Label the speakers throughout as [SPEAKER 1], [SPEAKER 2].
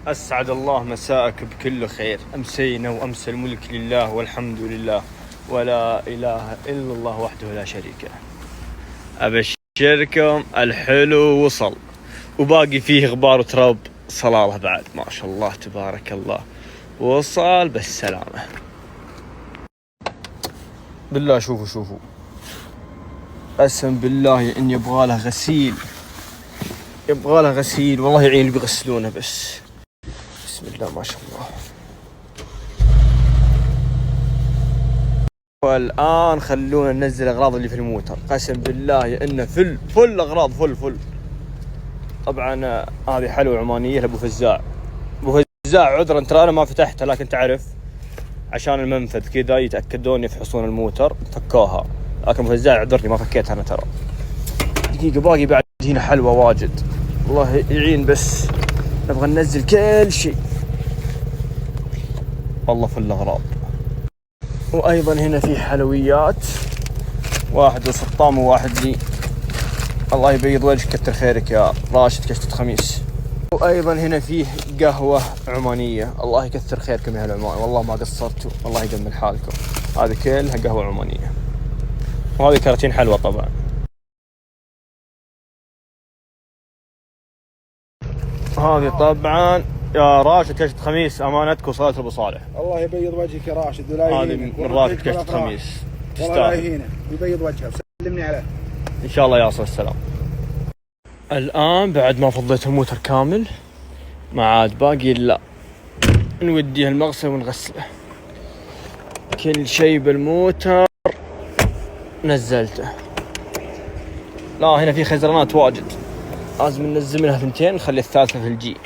[SPEAKER 1] أسعد الله مساءك بكل خير. أمسينا وأمسى الملك لله والحمد لله ولا إله إلا الله وحده لا شريك له. أبشركم الحلو وصل وباقي فيه غبار وتراب صلالة بعد. ما شاء الله تبارك الله وصل بالسلامة. بالله شوفوا قسم بالله إن يبغى له غسيل والله يعين اللي بيغسلونه بس. بسم الله ما شاء الله. والآن خلونا ننزل الأغراض اللي في الموتر. قسم بالله إنه فل أغراض فل. طبعا هذه حلوة عمانية لأبو فزاع. عذرا ترى أنا ما فتحتها، لكن تعرف عشان المنفذ كذا يتأكدون يفحصون الموتر فكوها، لكن أبو فزاع عذرني ما فكيتها أنا ترى. دقيقة باقي بعد هنا حلوة واجد الله يعين، بس نبغى ننزل كل شيء والله في الأغراض. وأيضا هنا في حلويات، واحد لسطام وواحد لي. الله يبيض وجهك كتر خيرك يا راشد كشتة خميس. وأيضا هنا فيه قهوة عمانية. الله يكثر خيركم يا العمان والله ما قصرتوا، الله يجمل حالكم. هذه كلها قهوة عمانية، وهذه كراتين حلوة طبعا. هذه طبعا يا راشد كشت خميس امانتك وصلت ابو صالح.
[SPEAKER 2] الله يبيض وجهك يا راشد ولا يهينك.
[SPEAKER 1] هذه من راشد كشت خميس
[SPEAKER 2] والله لا يهينه يبيض وجهه. سلمني عليه
[SPEAKER 1] ان شاء الله يصل السلام. الان بعد ما فضيت الموتر كامل ما عاد باقي الا نوديه المغسل ونغسله. كل شيء بالموتر نزلته. لا هنا في خزرانات واجد لازم ننزل منها 2 نخلي الثالثة في الجي.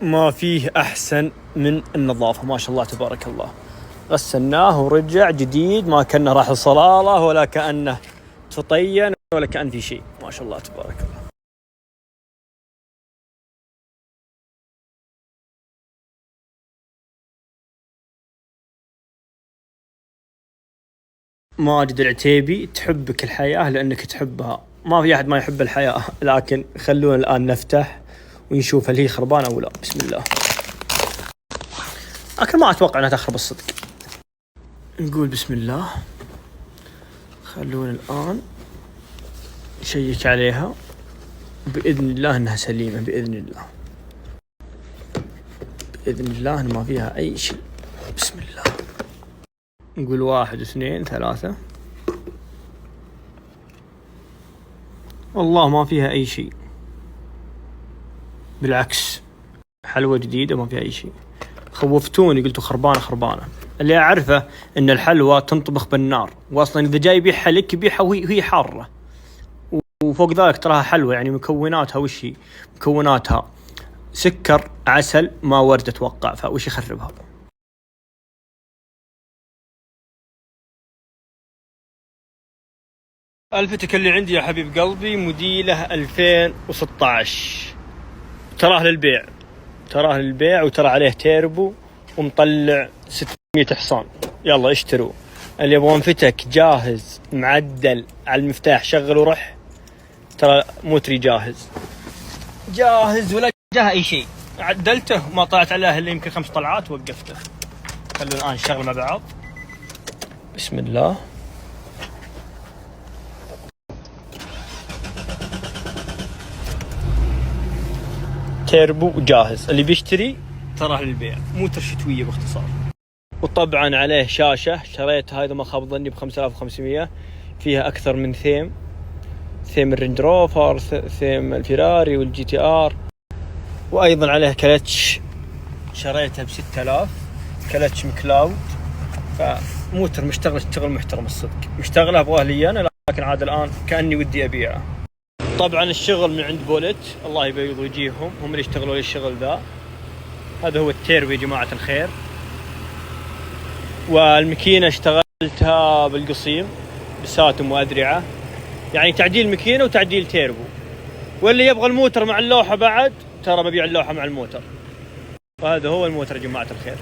[SPEAKER 1] ما فيه أحسن من النظافة ما شاء الله تبارك الله. غسلناه ورجع جديد، ما كأنه راح الصلالة ولا كأنه تطين ولا كأن في شيء. ما شاء الله تبارك الله. ماجد العتيبي تحبك الحياة لأنك تحبها. ما في أحد ما يحب الحياة، لكن خلونا الآن نفتح ونشوف هل هي خربانة أو لا. بسم الله. لكن ما أتوقع أنها تخرب الصدق. نقول بسم الله. خلونا الآن نشيك عليها بإذن الله أنها سليمة. بإذن الله أن ما فيها أي شيء. بسم الله. نقول 1 2 3. والله ما فيها أي شيء، بالعكس حلوة جديدة ما فيها أي شيء. خوفتوني قلتوا خربانة. اللي أعرفه إن الحلوى تنطبخ بالنار، وأصلا إذا جاي يبيعها لك يبيعها وهي حارة. وفوق ذلك تراها حلوة، يعني مكوناتها وش هي؟ مكوناتها سكر عسل ما ورد أتوقع، فوش يخربها؟ الفتك اللي عندي يا حبيب قلبي موديله 2016. تراه للبيع وترى عليه تيربو ومطلع 600 حصان. يلا اشتروا اللي يبغون فتك جاهز معدل على المفتاح شغل ورح. ترى موتري جاهز ولا جاه اي شيء. عدلته ما طلعت عليه الا يمكن 5 طلعات وقفته. خلونا الان نشتغل مع بعض. بسم الله. تيربو جاهز، اللي بيشتري تراه للبيع. موتر شتوية باختصار. وطبعا عليه شاشة شريتها إذا ما خاب ظني ب5500. فيها أكثر من ثيم الرينج روفر، ثيم الفيراري والجي تي ار. وأيضا عليه كلتش شريته ب6000 كلتش مكلاود. موتر مشتغل اشتغل محترم الصدق، مشتغله ابغاه لي انا، لكن عاد الان كاني ودي ابيعه. طبعا الشغل من عند بولت، الله يبيض وجيههم، هم اللي يشتغلوا لي الشغل ذا. هذا هو التيربو يا جماعة الخير. والماكينة اشتغلتها بالقصيم بساتم وأدرعة، يعني تعديل ماكينة وتعديل تيربو. واللي يبغى الموتر مع اللوحة بعد ترى ببيع اللوحة مع الموتر. وهذا هو الموتر يا جماعة الخير.